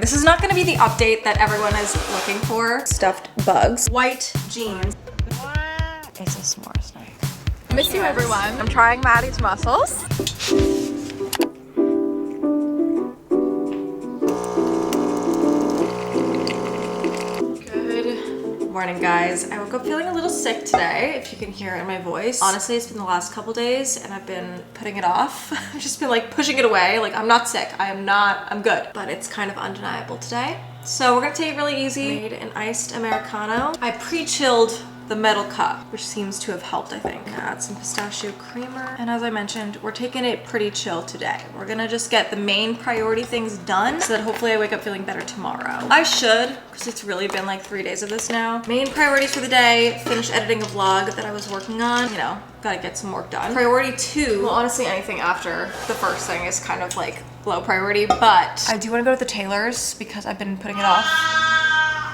This is not gonna be the update that everyone is looking for. Stuffed bugs. White jeans. It's a s'mores night. Miss you, everyone. I'm trying Maddie's muscles. Morning, guys. I woke up feeling a little sick today, if you can hear it in my voice. Honestly, it's been the last couple days and I've been putting it off. I've just been like pushing it away. Like, I'm not sick. I'm good. But it's kind of undeniable today. So we're gonna take it really easy. Made an iced Americano. I pre-chilled the metal cup, which seems to have helped, I think. Add some pistachio creamer. And as I mentioned, we're taking it pretty chill today. We're gonna just get the main priority things done so that hopefully I wake up feeling better tomorrow. I should, because it's really been like 3 days of this now. Main priorities for the day, finish editing a vlog that I was working on. You know, gotta get some work done. Priority 2, well, honestly, anything after the first thing is kind of like low priority, but I do wanna go to the tailor's because I've been putting it off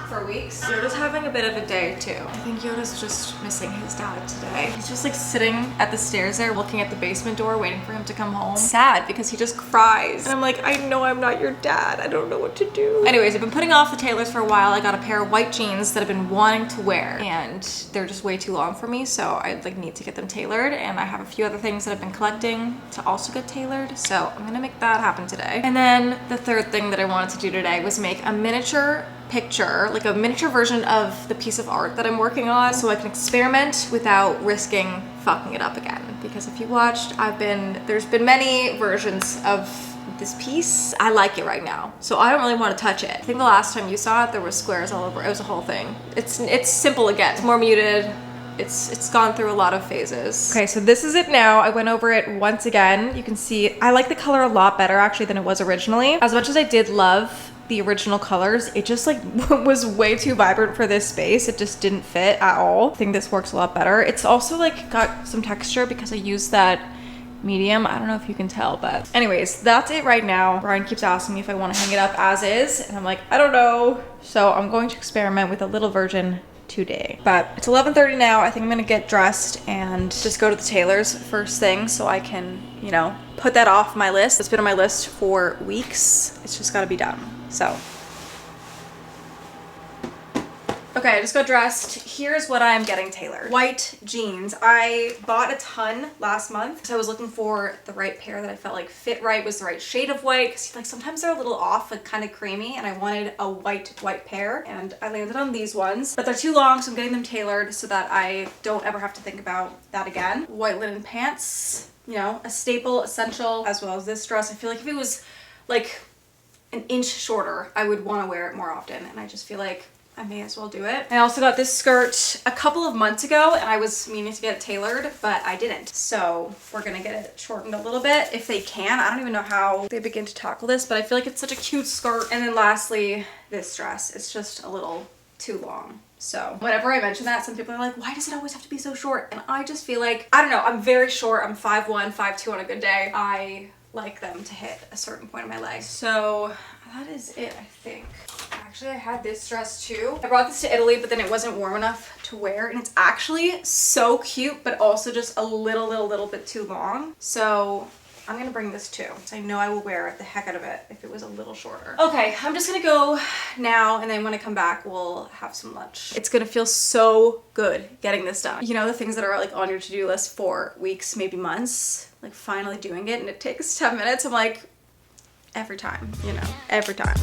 for weeks. Yoda's having a bit of a day too. I think Yoda's just missing his dad today. He's just like sitting at the stairs there looking at the basement door waiting for him to come home. Sad because he just cries. And I'm like, I know I'm not your dad. I don't know what to do. Anyways, I've been putting off the tailors for a while. I got a pair of white jeans that I've been wanting to wear and they're just way too long for me, so I like need to get them tailored, and I have a few other things that I've been collecting to also get tailored, so I'm gonna make that happen today. And then the third thing that I wanted to do today was make a miniature picture, like a miniature version of the piece of art that I'm working on, so I can experiment without risking fucking it up again. Because if you watched, there's been many versions of this piece. I like it right now, so I don't really want to touch it. I think the last time you saw it, there was squares all over. It was a whole thing. It's simple again. It's more muted. It's gone through a lot of phases. Okay, so this is it now. I went over it once again. You can see I like the color a lot better actually than it was originally. As much as I did love the original colors, it just like was way too vibrant for this space. It just didn't fit at all. I think this works a lot better. It's also like got some texture because I used that medium. I don't know if you can tell, but anyways, that's it right now. Brian keeps asking me if I want to hang it up as is, and I'm like, I don't know. So I'm going to experiment with a little version today. But it's 11:30 now. I think I'm gonna get dressed and just go to the tailor's first thing so I can, you know, put that off my list. It's been on my list for weeks. It's just gotta be done. So okay, I just got dressed. Here's what I'm getting tailored. White jeans. I bought a ton last month. So I was looking for the right pair that I felt like fit right, was the right shade of white. Cause like sometimes they're a little off, like kind of creamy, and I wanted a white pair. And I landed on these ones, but they're too long, so I'm getting them tailored so that I don't ever have to think about that again. White linen pants, you know, a staple, essential, as well as this dress. I feel like if it was like an inch shorter, I would want to wear it more often. And I just feel like I may as well do it. I also got this skirt a couple of months ago and I was meaning to get it tailored, but I didn't. So we're gonna get it shortened a little bit if they can. I don't even know how they begin to tackle this, but I feel like it's such a cute skirt. And then lastly, this dress. It's just a little too long. So whenever I mention that, some people are like, why does it always have to be so short? And I just feel like, I don't know, I'm very short. I'm 5'1", 5'2" on a good day. I like them to hit a certain point in my leg. So that is it, I think. Actually, I had this dress too. I brought this to Italy, but then it wasn't warm enough to wear, and it's actually so cute, but also just a little bit too long. So I'm gonna bring this too. So I know I will wear the heck out of it if it was a little shorter. Okay, I'm just gonna go now, and then when I come back, we'll have some lunch. It's gonna feel so good getting this done. You know, the things that are like on your to-do list for weeks, maybe months, like finally doing it, and it takes 10 minutes. I'm like, every time, you know, every time.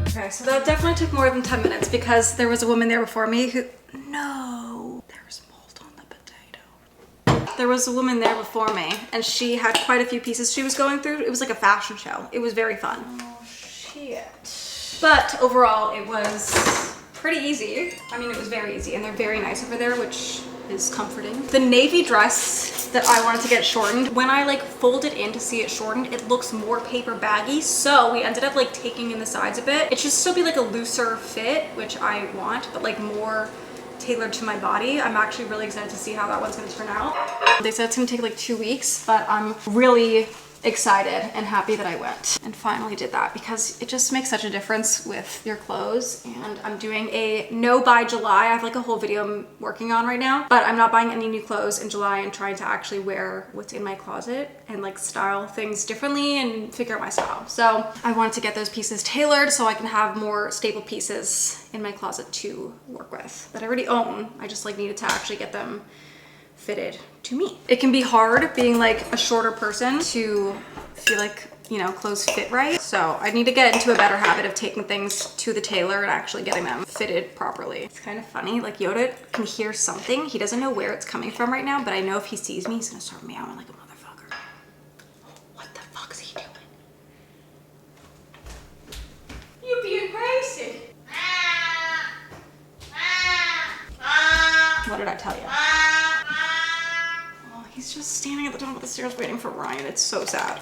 Okay, so that definitely took more than 10 minutes because there was a woman there before me who, no, there's mold on the potato. There was a woman there before me and she had quite a few pieces she was going through. It was like a fashion show. It was very fun. Oh, shit. But overall, it was pretty easy. I mean, it was very easy, and they're very nice over there, which is comforting. The navy dress that I wanted to get shortened, when I like fold it in to see it shortened, it looks more paper baggy, so we ended up like taking in the sides a bit. It should still be like a looser fit, which I want, but like more tailored to my body. I'm actually really excited to see how that one's gonna turn out. They said it's gonna take like 2 weeks, but I'm really excited and happy that I went and finally did that, because it just makes such a difference with your clothes. And I'm doing a no buy July. I have like a whole video I'm working on right now, but I'm not buying any new clothes in July and trying to actually wear what's in my closet and like style things differently and figure out my style. So I wanted to get those pieces tailored so I can have more staple pieces in my closet to work with that I already own. I just like needed to actually get them fitted to me. It can be hard being like a shorter person to feel like, you know, clothes fit right. So I need to get into a better habit of taking things to the tailor and actually getting them fitted properly. It's kind of funny, like Yoda can hear something. He doesn't know where it's coming from right now, but I know if he sees me, he's gonna start meowing like a motherfucker. What the fuck is he doing? You're being crazy. What did I tell you? He's just standing at the top of the stairs waiting for Ryan. It's so sad.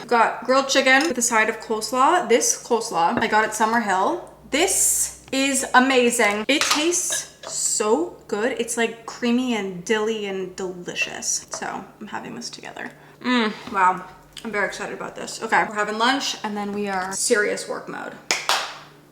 Got grilled chicken with a side of coleslaw. This coleslaw, I got at Summerhill. This is amazing. It tastes so good. It's like creamy and dilly and delicious. So I'm having this together. Wow. I'm very excited about this. Okay, we're having lunch and then we are serious work mode.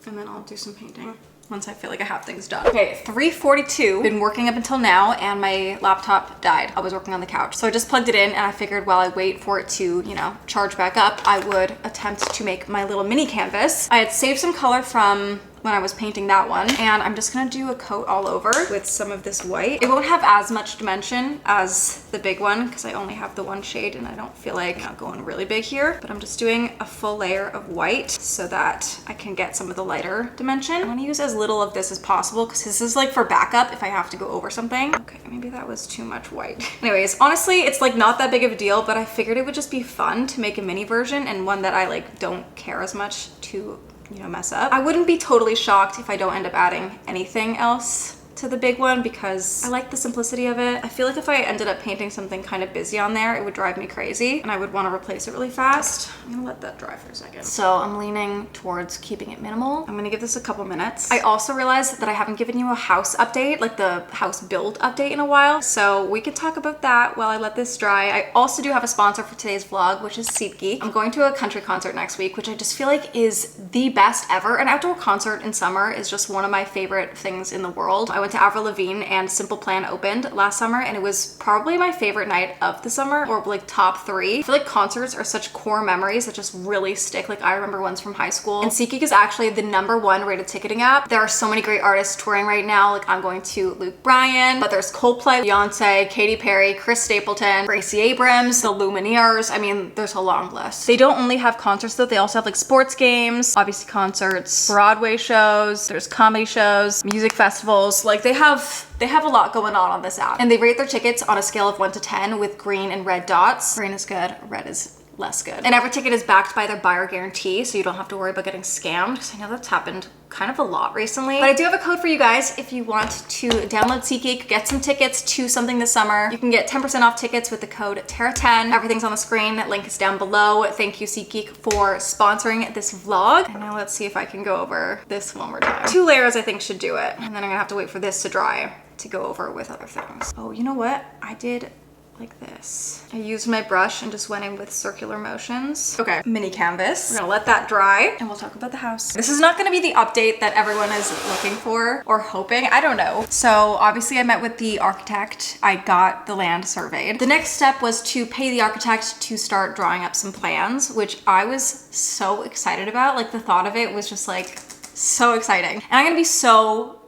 And then I'll do some painting once I feel like I have things done. Okay, 3:42. Been working up until now and my laptop died. I was working on the couch. So I just plugged it in and I figured while I wait for it to, you know, charge back up, I would attempt to make my little mini canvas. I had saved some color from when I was painting that one, and I'm just gonna do a coat all over with some of this white. It won't have as much dimension as the big one because I only have the one shade and I don't feel like I'm going really big here, but I'm just doing a full layer of white so that I can get some of the lighter dimension. I wanna use as little of this as possible because this is like for backup if I have to go over something. Okay, maybe that was too much white. Anyways, honestly, it's like not that big of a deal, but I figured it would just be fun to make a mini version and one that I like don't care as much to, you know, mess up. I wouldn't be totally shocked if I don't end up adding anything else to the big one because I like the simplicity of it. I feel like if I ended up painting something kind of busy on there, it would drive me crazy and I would want to replace it really fast. I'm gonna let that dry for a second. So I'm leaning towards keeping it minimal. I'm gonna give this a couple minutes. I also realized that I haven't given you a house update, like the house build update in a while. So we could talk about that while I let this dry. I also do have a sponsor for today's vlog, which is SeatGeek. I'm going to a country concert next week, which I just feel like is the best ever. An outdoor concert in summer is just one of my favorite things in the world. I went to Avril Lavigne and Simple Plan opened last summer and it was probably my favorite night of the summer, or like top 3. I feel like concerts are such core memories that just really stick. Like I remember ones from high school, and SeatGeek is actually the #1 rated ticketing app. There are so many great artists touring right now. Like I'm going to Luke Bryan, but there's Coldplay, Beyonce, Katy Perry, Chris Stapleton, Gracie Abrams, the Lumineers. I mean, there's a long list. They don't only have concerts though, they also have like sports games, obviously concerts, Broadway shows, there's comedy shows, music festivals. Like they have a lot going on this app, and they rate their tickets on a scale of 1 to 10 with green and red dots. Green is good, red is less good. And every ticket is backed by their buyer guarantee, so you don't have to worry about getting scammed, because I know that's happened kind of a lot recently. But I do have a code for you guys if you want to download SeatGeek, get some tickets to something this summer. You can get 10% off tickets with the code TARA10. Everything's on the screen. That link is down below. Thank you, SeatGeek, for sponsoring this vlog. And now let's see if I can go over this one more time. 2 layers I think should do it. And then I'm gonna have to wait for this to dry to go over with other things. Oh, you know what? I did like this. I used my brush and just went in with circular motions. Okay, mini canvas. We're gonna let that dry and we'll talk about the house. This is not gonna be the update that everyone is looking for or hoping. I don't know. So obviously I met with the architect. I got the land surveyed. The next step was to pay the architect to start drawing up some plans, which I was so excited about. Like the thought of it was just like so exciting. And I'm gonna be so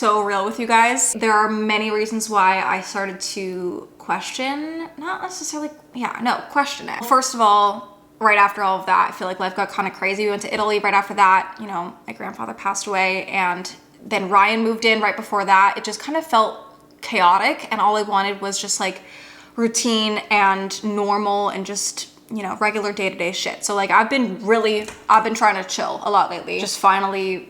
real with you guys. There are many reasons why I started to question, not necessarily, question it. First of all, right after all of that, I feel like life got kind of crazy. We went to Italy right after that. You know, my grandfather passed away and then Ryan moved in right before that. It just kind of felt chaotic and all I wanted was just like routine and normal and just, you know, regular day-to-day shit. So like I've been trying to chill a lot lately. Just finally,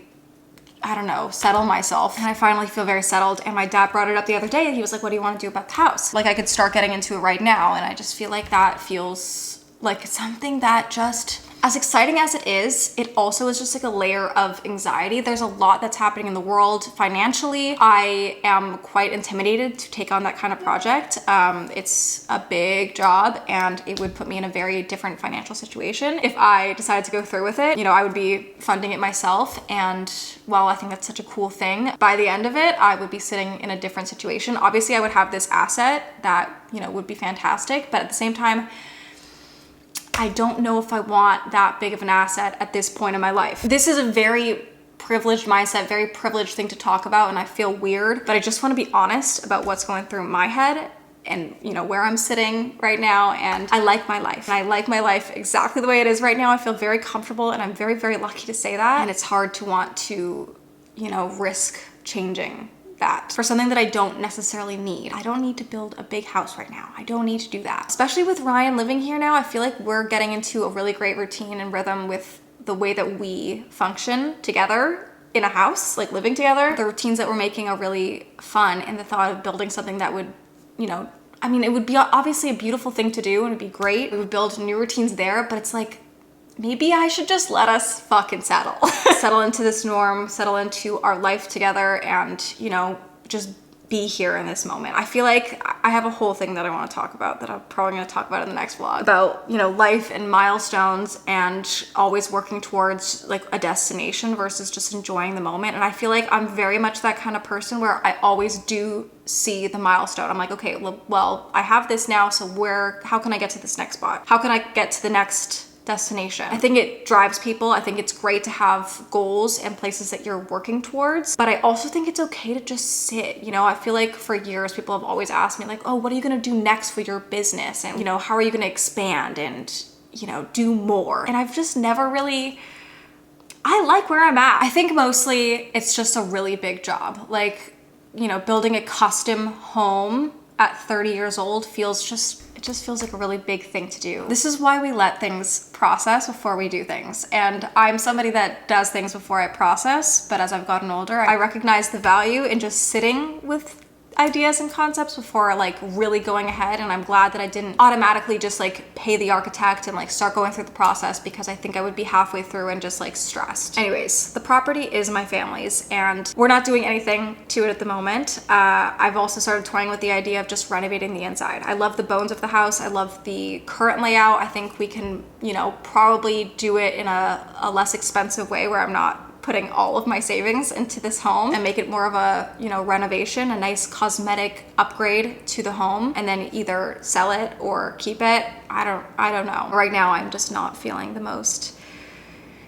I don't know, settle myself. And I finally feel very settled. And my dad brought it up the other day and he was like, what do you want to do about the house? Like I could start getting into it right now. And I just feel like that feels like something that just as exciting as it is, it also is just like a layer of anxiety. There's a lot that's happening in the world financially. I am quite intimidated to take on that kind of project. It's a big job and it would put me in a very different financial situation. If I decided to go through with it, you know, I would be funding it myself. And while I think that's such a cool thing, by the end of it, I would be sitting in a different situation. Obviously, I would have this asset that, you know, would be fantastic, but at the same time, I don't know if I want that big of an asset at this point in my life. This is a very privileged mindset, very privileged thing to talk about, and I feel weird, but I just want to be honest about what's going through my head and, you know, where I'm sitting right now. And I like my life. And I like my life exactly the way it is right now. I feel very comfortable and I'm very, very lucky to say that. And it's hard to want to, you know, risk changing that for something that I don't necessarily need. I don't need to build a big house right now. I don't need to do that. Especially with Ryan living here now, I feel like we're getting into a really great routine and rhythm with the way that we function together in a house, like living together. The routines that we're making are really fun, and the thought of building something that would, you know, I mean, it would be obviously a beautiful thing to do and it'd be great. We would build new routines there, but it's like, maybe I should just let us fucking settle. Settle into this norm, settle into our life together, and, you know, just be here in this moment. I feel like I have a whole thing that I want to talk about that I'm probably going to talk about in the next vlog about, you know, life and milestones and always working towards like a destination versus just enjoying the moment. And I feel like I'm very much that kind of person where I always do see the milestone. I'm like, okay, well, I have this now, so how can I get to this next spot? How can I get to the next destination? I think it drives people. I think it's great to have goals and places that you're working towards, but I also think it's okay to just sit. You know, I feel like for years people have always asked me like, oh, what are you gonna do next for your business? And, you know, how are you gonna expand and, you know, do more? And I've just never really, I like where I'm at. I think mostly it's just a really big job. Like, you know, building a custom home at 30 years old it just feels like a really big thing to do. This is why we let things process before we do things. And I'm somebody that does things before I process, but as I've gotten older, I recognize the value in just sitting with ideas and concepts before like really going ahead. And I'm glad that I didn't automatically just like pay the architect and like start going through the process, because I think I would be halfway through and just like stressed. Anyways, the property is my family's and we're not doing anything to it at the moment. I've also started toying with the idea of just renovating the inside. I love the bones of the house. I love the current layout. I think we can, you know, probably do it in a less expensive way where I'm not putting all of my savings into this home and make it more of a, you know, renovation, a nice cosmetic upgrade to the home, and then either sell it or keep it. I don't know. Right now, I'm just not feeling the most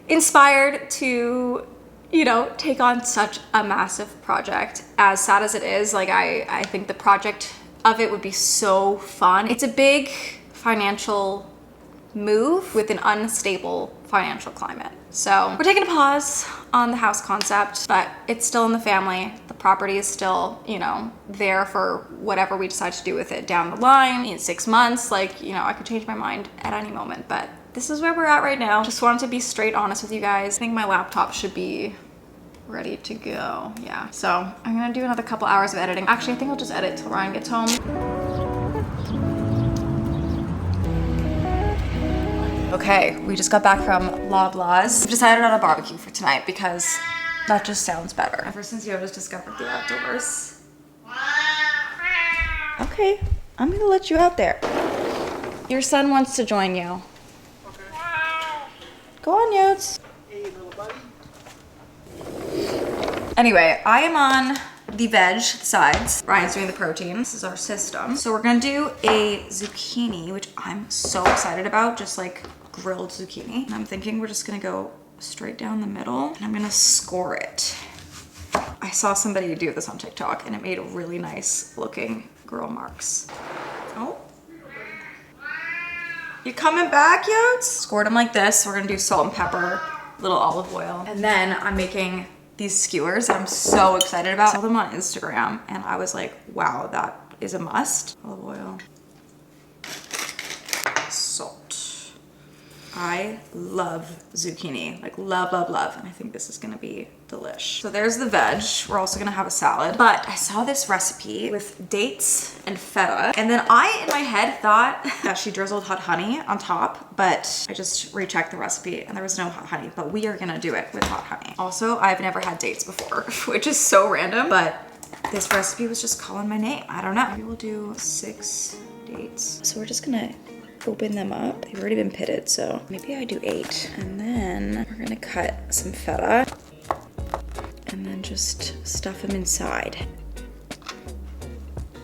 inspired to, you know, take on such a massive project. As sad as it is, like I think the project of it would be so fun. It's a big financial move with an unstable financial climate. So we're taking a pause on the house concept, but it's still in the family. The property is still, you know, there for whatever we decide to do with it down the line in 6 months. Like, you know, I could change my mind at any moment, but this is where we're at right now. Just wanted to be straight honest with you guys. I think my laptop should be ready to go. Yeah. So I'm gonna do another couple hours of editing. Actually, I think I'll just edit till Ryan gets home. Okay, we just got back from Loblaws. We've decided on a barbecue for tonight because that just sounds better. Ever since Yoda's discovered the outdoors. Okay, I'm gonna let you out there. Your son wants to join you. Okay. Go on, Yodes. Hey, little buddy. Anyway, I am on the veg sides. Ryan's doing the protein. This is our system. So we're gonna do a zucchini, which I'm so excited about, just like grilled zucchini. And I'm thinking we're just gonna go straight down the middle and I'm gonna score it. I saw somebody do this on TikTok and it made really nice looking grill marks. Oh. You coming back, Yodes? Scored them like this. We're gonna do salt and pepper, little olive oil. And then I'm making these skewers that I'm so excited about. I saw them on Instagram and I was like, wow, that is a must. Olive oil. Salt. I love zucchini, like love, love, love. And I think this is gonna be delish. So there's the veg. We're also gonna have a salad. But I saw this recipe with dates and feta. And then I, in my head, thought that she drizzled hot honey on top, but I just rechecked the recipe and there was no hot honey, but we are gonna do it with hot honey. Also, I've never had dates before, which is so random, but this recipe was just calling my name. I don't know. Maybe we'll do 6 dates. So we're just gonna open them up. They've already been pitted, so maybe I do 8. And then we're gonna cut some feta and then just stuff them inside.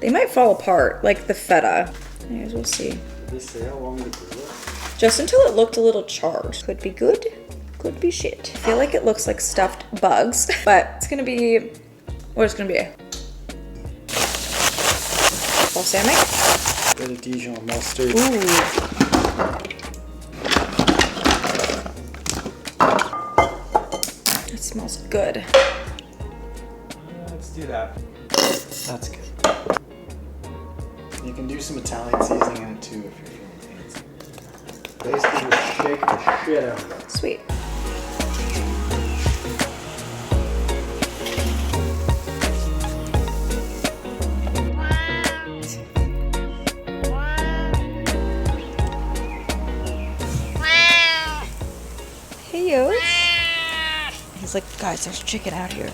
They might fall apart, like the feta. Anyways, we'll see. Did they say how long to grill it? Just until it looked a little charred. Could be good, could be shit. I feel like it looks like stuffed bugs, but it's gonna be what it's gonna be. Balsamic. Bit of Dijon mustard. Ooh. It smells good. Let's do that. That's good. You can do some Italian seasoning in it too if you're feeling fancy. Basically, just shake the shit out of it. Sweet. Hey, yo. He's like, guys, there's chicken out here.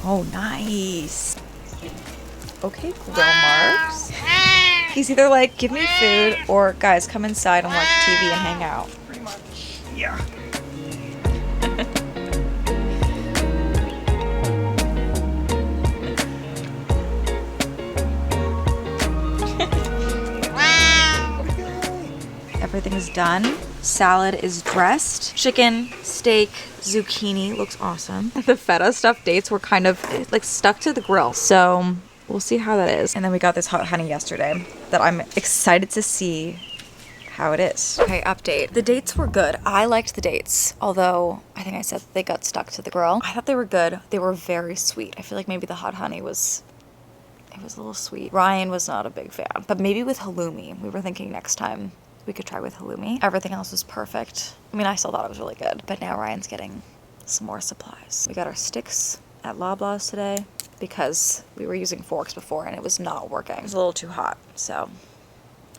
Oh, nice. Okay, grill marks. He's either like, give me food, or guys, come inside and watch TV and hang out. Pretty much. Yeah. Everything is done. Salad is dressed. Chicken, steak, zucchini looks awesome. The feta stuffed dates were kind of like stuck to the grill. So we'll see how that is. And then we got this hot honey yesterday that I'm excited to see how it is. Okay, update. The dates were good. I liked the dates, although I think I said they got stuck to the grill. I thought they were good. They were very sweet. I feel like maybe the hot honey was a little sweet. Ryan was not a big fan, but maybe with halloumi. We were thinking next time we could try with halloumi. Everything else was perfect. I mean, I still thought it was really good, but now Ryan's getting some more supplies. We got our sticks at Loblaws today because we were using forks before and it was not working. It was a little too hot, so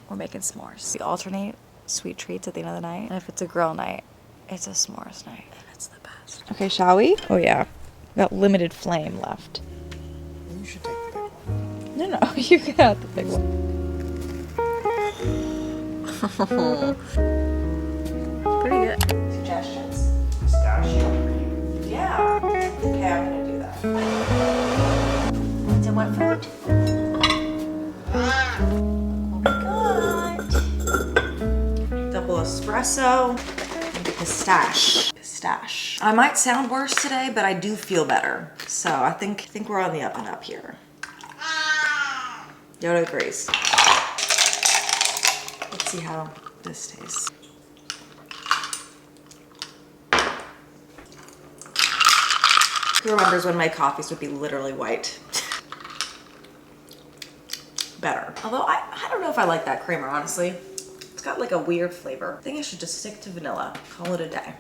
we're making s'mores. We alternate sweet treats at the end of the night, and if it's a grill night, it's a s'mores night, and it's the best. Okay, shall we? Oh yeah, we got limited flame left. You should take the big one. No, you got the big one. Pretty good. Suggestions? Pistachio cream. Yeah. Okay, I'm gonna do that. So what fruit? What we got? Double espresso. And pistache. I might sound worse today, but I do feel better. So I think we're on the up and up here. Yoda agrees. Let's see how this tastes. Who remembers when my coffees would be literally white? Better. Although I don't know if I like that creamer, honestly. It's got like a weird flavor. I think I should just stick to vanilla. Call it a day.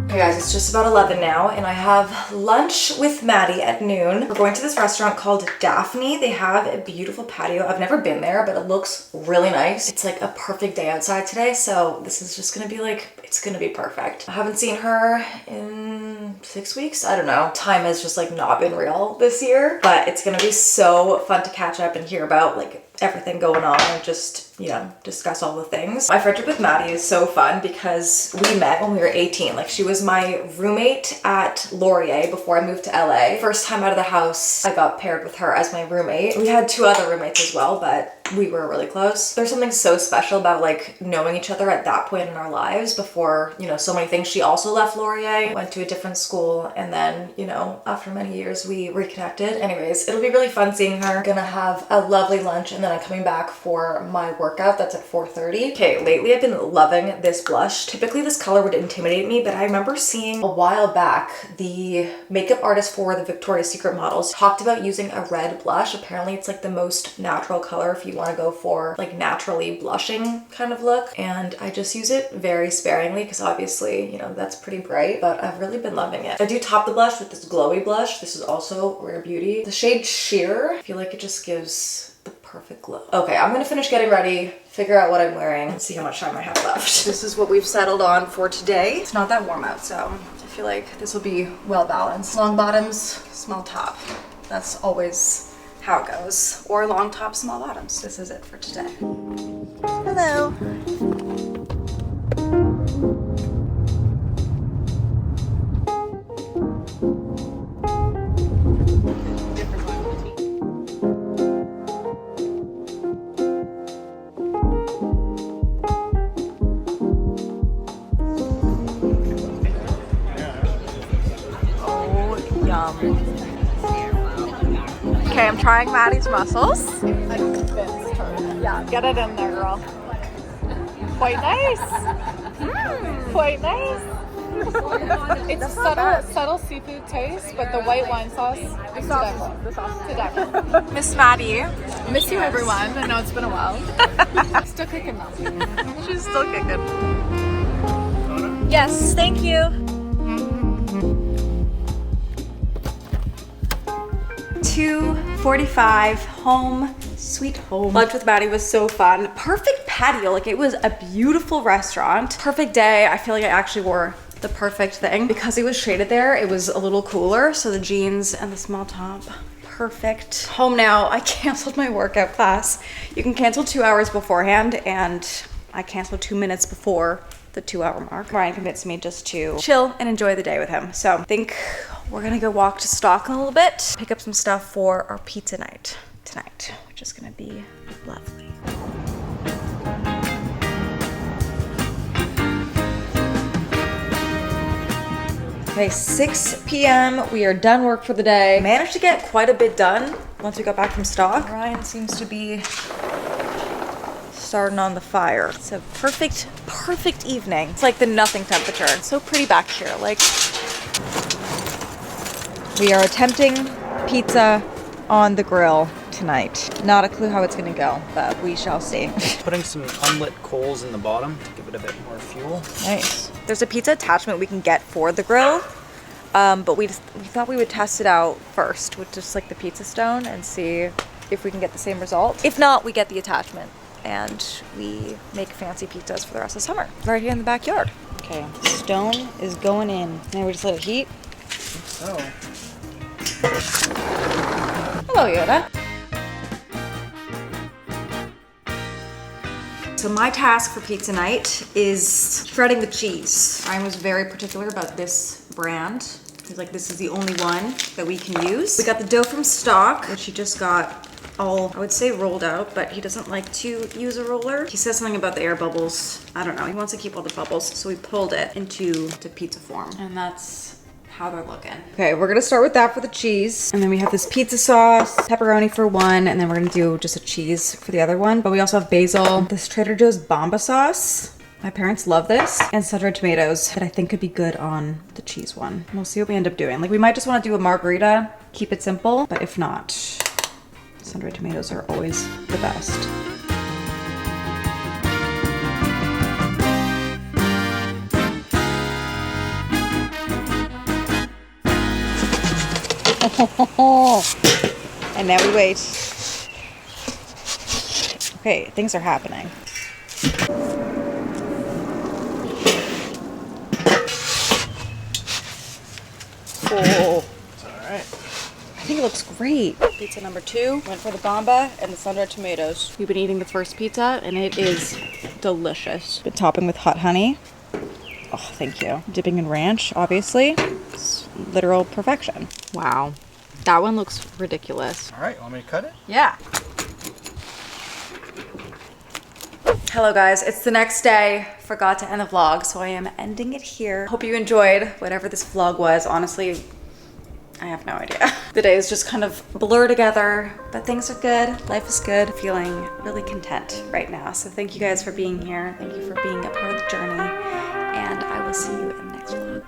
Hey guys, it's just about 11 now and I have lunch with Maddie at noon. We're going to this restaurant called Daphne. They have a beautiful patio. I've never been there, but it looks really nice. It's like a perfect day outside today, so this is just gonna be like, it's gonna be perfect. I haven't seen her in 6 weeks. I don't know. Time has just like not been real this year, but it's gonna be so fun to catch up and hear about like everything going on and just, you know, discuss all the things. My friendship with Maddie is so fun because we met when we were 18. Like she was my roommate at Laurier before I moved to LA. First time out of the house, I got paired with her as my roommate. We had 2 other roommates as well, but we were really close. There's something so special about like knowing each other at that point in our lives before, you know, so many things. She also left Laurier, went to a different school, and then, you know, after many years we reconnected. Anyways, it'll be really fun seeing her. Gonna have a lovely lunch, and then I'm coming back for my workout that's at 4:30. Okay, lately I've been loving this blush. Typically this color would intimidate me, but I remember seeing a while back the makeup artist for the Victoria's Secret models talked about using a red blush. Apparently it's like the most natural color if you want to go for like naturally blushing kind of look, and I just use it very sparingly because obviously, you know, that's pretty bright, but I've really been loving it. I do top the blush with this glowy blush. This is also Rare Beauty. The shade Sheer. I feel like it just gives the perfect glow. Okay, I'm gonna finish getting ready, figure out what I'm wearing, and see how much time I have left. This is what we've settled on for today. It's not that warm out, so I feel like this will be well balanced. Long bottoms, small top. That's always how it goes. Or long top, small bottoms. This is it for today. Hello. Okay, I'm trying Maddie's muscles. I'm convinced her. Yeah, get it in there, girl. Quite nice. Quite nice. It's a subtle seafood taste, but the white wine sauce is to definitely. Miss Maddie. Miss you, everyone. I know it's been a while. Still kicking though. She's still kicking. Yes, thank you. 2:45, home, sweet home. Lunch with Maddie was so fun. Perfect patio, like it was a beautiful restaurant. Perfect day. I feel like I actually wore the perfect thing. Because it was shaded there, it was a little cooler, so the jeans and the small top, perfect. Home now. I canceled my workout class. You can cancel 2 hours beforehand, and I canceled 2 minutes before the 2-hour mark. Ryan convinced me just to chill and enjoy the day with him. So I think we're gonna go walk to Stock in a little bit, pick up some stuff for our pizza night tonight, which is gonna be lovely. Okay, 6 p.m. We are done work for the day. Managed to get quite a bit done once we got back from Stock. Ryan seems to be starting on the fire. It's a perfect evening. It's like the nothing temperature. It's so pretty back here. Like, we are attempting pizza on the grill tonight. Not a clue how it's gonna go, but we shall see. Putting some unlit coals in the bottom to give it a bit more fuel. Nice. There's a pizza attachment we can get for the grill, but we thought we would test it out first with just like the pizza stone and see if we can get the same result. If not, we get the attachment and we make fancy pizzas for the rest of the summer right here in the backyard. Okay, stone is going in. Now we just let it heat. So. Hello, Yoda. So my task for pizza night is shredding the cheese. Ryan was very particular about this brand. He's like, this is the only one that we can use. We got the dough from Stock, which he just got all, I would say, rolled out, but he doesn't like to use a roller. He says something about the air bubbles. I don't know, he wants to keep all the bubbles, so we pulled it into pizza form. And that's how they're looking. Okay, we're gonna start with that for the cheese. And then we have this pizza sauce, pepperoni for one, and then we're gonna do just a cheese for the other one. But we also have basil, this Trader Joe's Bomba sauce. My parents love this, and sun-dried tomatoes that I think could be good on the cheese one. We'll see what we end up doing. Like, we might just wanna do a margarita, keep it simple, but if not, sun-dried tomatoes are always the best. And now we wait. Okay, things are happening. Oh, It's all right. I think it looks great. Pizza number 2, went for the Bomba and the sun-dried tomatoes. We've been eating the first pizza and it is delicious. Good topping with hot honey. Oh, thank you. Dipping in ranch, obviously. It's literal perfection. Wow. That one looks ridiculous. All right, want me to cut it? Yeah. Hello guys, it's the next day. Forgot to end the vlog, so I am ending it here. Hope you enjoyed whatever this vlog was. Honestly, I have no idea. The days just kind of blur together, but things are good. Life is good. Feeling really content right now. So thank you guys for being here. Thank you for being a part of the journey, and I will see you in the next vlog.